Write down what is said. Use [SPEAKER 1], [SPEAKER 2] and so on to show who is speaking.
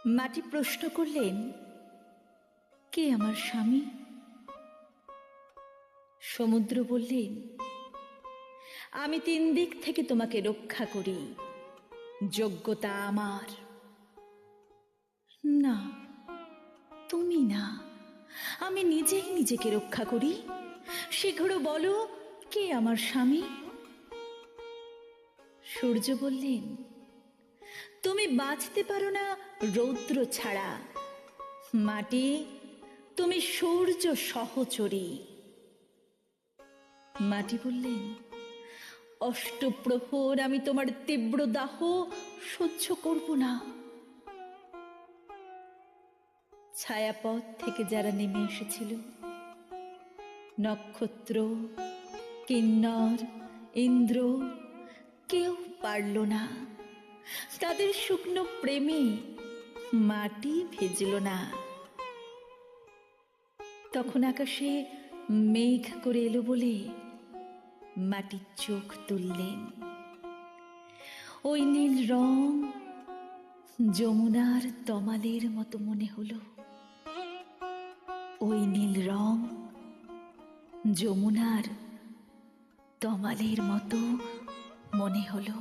[SPEAKER 1] মাটি প্রশ্ন করলেন, কে আমার স্বামী? সমুদ্র বললেন, আমি 3 দিক থেকে তোমাকে রক্ষা করি, যোগ্যতা আমার। না, তুমি না, আমি নিজেই নিজেকে রক্ষা করি। শীঘ্র বলো, কে আমার স্বামী? সূর্য বললেন, তুমি বাঁচতে পারো না রৌদ্র ছাড়া। মাটি, তুমি সূর্য সহচরী। মাটি বললেন, অষ্টপ্রহর আমি তোমার তীব্র দাহ সহ্য করব না। ছায়াপথ থেকে যারা নেমে এসেছিল, নক্ষত্র, কিন্নর, ইন্দ্র, কেউ পারল না। তাদের শুকনো প্রেমে মাটি ভেজল না। তখন আকাশে মেঘ করে এলো বলে মাটির চোখ তুললেন। ওই নীল রং যমুনার তমালের মতো মনে হলো। ওই নীল রং যমুনার তমালের মতো মনে হলো।